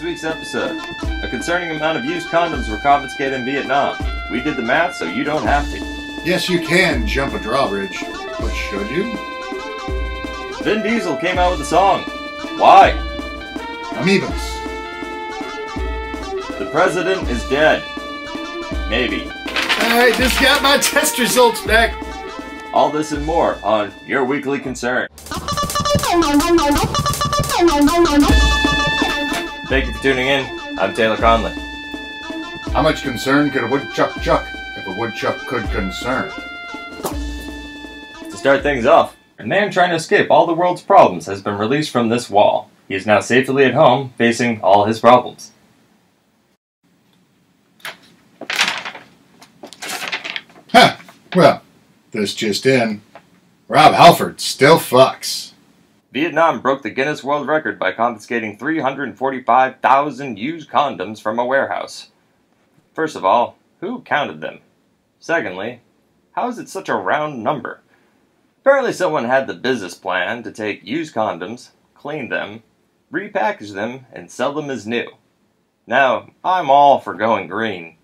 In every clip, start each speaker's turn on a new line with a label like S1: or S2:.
S1: this week's episode. A concerning amount of used condoms were confiscated in Vietnam. We did the math so you don't have to.
S2: Yes, you can jump a drawbridge, but should you?
S1: Vin Diesel came out with a song. Why?
S2: Amoebas.
S1: The president is dead. Maybe.
S2: I just got my test results back.
S1: All this and more on Your Weekly Concern. Thank you for tuning in. I'm Taylor Conley.
S2: How much concern could a woodchuck chuck if a woodchuck could concern?
S1: To start things off, a man trying to escape all the world's problems has been released from this wall. He is now safely at home, facing all his problems.
S2: Huh. Well, this just in. Rob Halford still fucks.
S1: Vietnam broke the Guinness World Record by confiscating 345,000 used condoms from a warehouse. First of all, who counted them? Secondly, how is it such a round number? Apparently someone had the business plan to take used condoms, clean them, repackage them, and sell them as new. Now, I'm all for going green,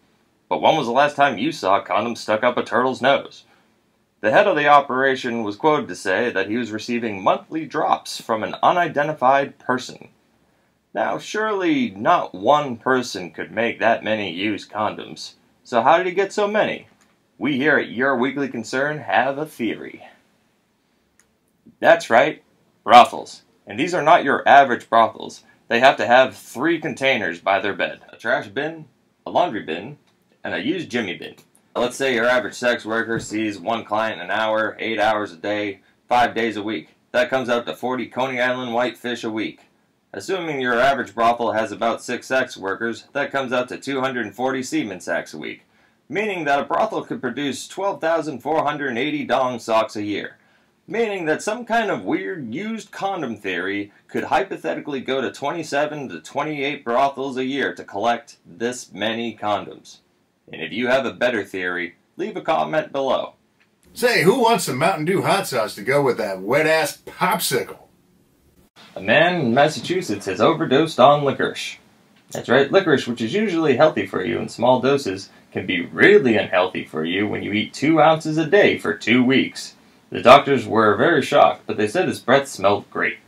S1: but when was the last time you saw condoms stuck up a turtle's nose? The head of the operation was quoted to say that he was receiving monthly drops from an unidentified person. Now, surely not one person could make that many used condoms. So how did he get so many? We here at Your Weekly Concern have a theory. That's right, brothels. And these are not your average brothels. They have to have 3 containers by their bed. A trash bin, a laundry bin, and a used Jimmy bin. Let's say your average sex worker sees one client an hour, 8 hours a day, 5 days a week. That comes out to 40 Coney Island whitefish a week. Assuming your average brothel has about 6 sex workers, that comes out to 240 semen sacks a week. Meaning that a brothel could produce 12,480 dong socks a year. Meaning that some kind of weird used condom theory could hypothetically go to 27 to 28 brothels a year to collect this many condoms. And if you have a better theory, leave a comment below.
S2: Say, who wants some Mountain Dew hot sauce to go with that wet-ass popsicle?
S1: A man in Massachusetts has overdosed on licorice. That's right, licorice, which is usually healthy for you in small doses, can be really unhealthy for you when you eat 2 ounces a day for 2 weeks. The doctors were very shocked, but they said his breath smelled great.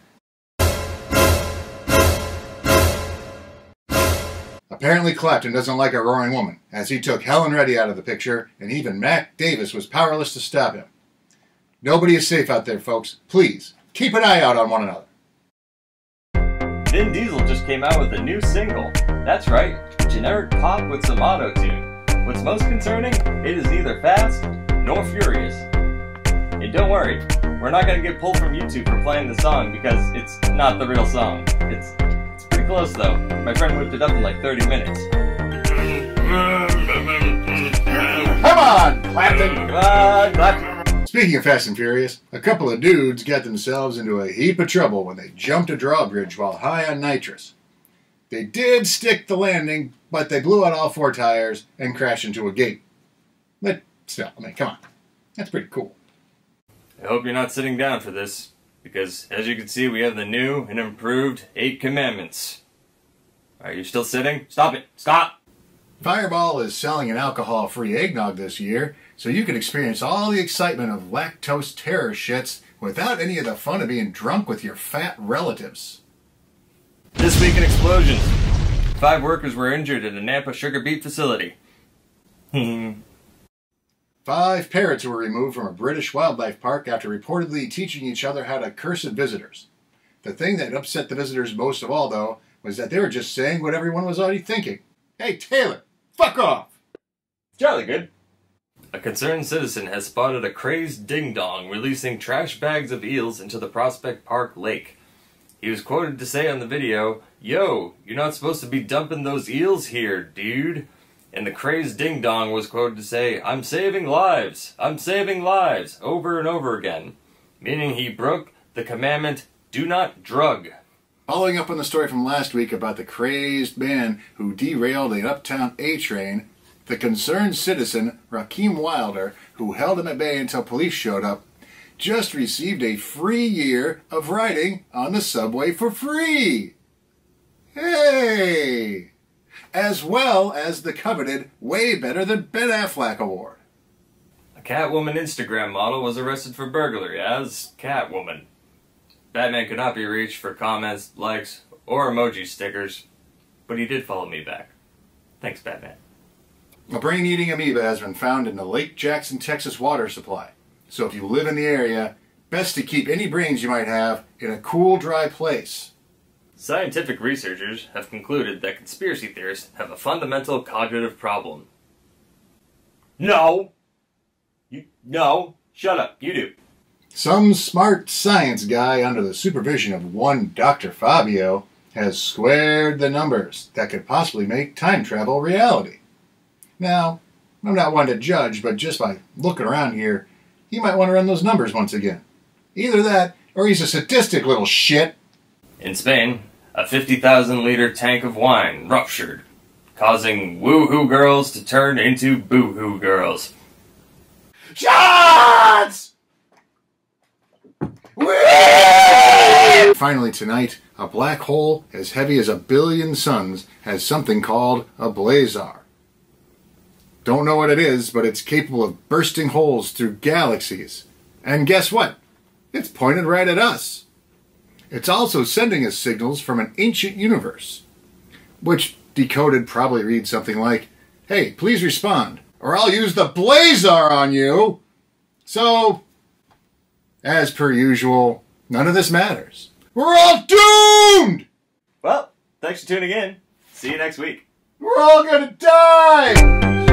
S2: Apparently Clapton doesn't like a roaring woman, as he took Helen Reddy out of the picture, and even Mac Davis was powerless to stop him. Nobody is safe out there, folks. Please, keep an eye out on one another.
S1: Vin Diesel just came out with a new single. That's right, generic pop with some auto-tune. What's most concerning? It is neither fast nor furious. And don't worry, we're not going to get pulled from YouTube for playing the song because it's not the real song. It's pretty close though. My friend whipped it up in like 30 minutes.
S2: Come on, Clapton!
S1: Come on, Clapton!
S2: Speaking of Fast and Furious, a couple of dudes got themselves into a heap of trouble when they jumped a drawbridge while high on nitrous. They did stick the landing, but they blew out all 4 tires and crashed into a gate. But still, I mean, come on. That's pretty cool.
S1: I hope you're not sitting down for this, because as you can see we have the new and improved 8 commandments. Are you still sitting? Stop it! Stop!
S2: Fireball is selling an alcohol-free eggnog this year, so you can experience all the excitement of lactose terror shits without any of the fun of being drunk with your fat relatives.
S1: This week in explosions. 5 workers were injured at a Nampa sugar beet facility.
S2: 5 parrots were removed from a British wildlife park after reportedly teaching each other how to curse at visitors. The thing that upset the visitors most of all, though, was that they were just saying what everyone was already thinking. Hey, Taylor, fuck off!
S1: Jolly good. A concerned citizen has spotted a crazed ding-dong releasing trash bags of eels into the Prospect Park Lake. He was quoted to say on the video, "Yo, you're not supposed to be dumping those eels here, dude." And the crazed ding-dong was quoted to say, "I'm saving lives, over and over again." Meaning he broke the commandment, do not drug.
S2: Following up on the story from last week about the crazed man who derailed an uptown A train, the concerned citizen, Rakeem Wilder, who held him at bay until police showed up, just received a free year of riding on the subway for free. Hey! As well as the coveted Way Better Than Ben Affleck award.
S1: A Catwoman Instagram model was arrested for burglary as Catwoman. Batman could not be reached for comments, likes, or emoji stickers, but he did follow me back. Thanks, Batman.
S2: A brain-eating amoeba has been found in the Lake Jackson, Texas water supply. So if you live in the area, best to keep any brains you might have in a cool, dry place.
S1: Scientific researchers have concluded that conspiracy theorists have a fundamental cognitive problem. No! No! Shut up, you do.
S2: Some smart science guy under the supervision of one Dr. Fabio has squared the numbers that could possibly make time travel reality. Now, I'm not one to judge, but just by looking around here, he might want to run those numbers once again. Either that, or he's a sadistic little shit.
S1: In Spain, a 50,000-liter tank of wine ruptured, causing woo-hoo girls to turn into boo-hoo girls.
S2: Shots! Finally tonight, a black hole as heavy as 1 billion suns has something called a blazar. Don't know what it is, but it's capable of bursting holes through galaxies. And guess what? It's pointed right at us. It's also sending us signals from an ancient universe, which decoded probably reads something like, "Hey, please respond, or I'll use the blazar on you." So, as per usual, none of this matters. We're all doomed!
S1: Well, thanks for tuning in. See you next week.
S2: We're all gonna die!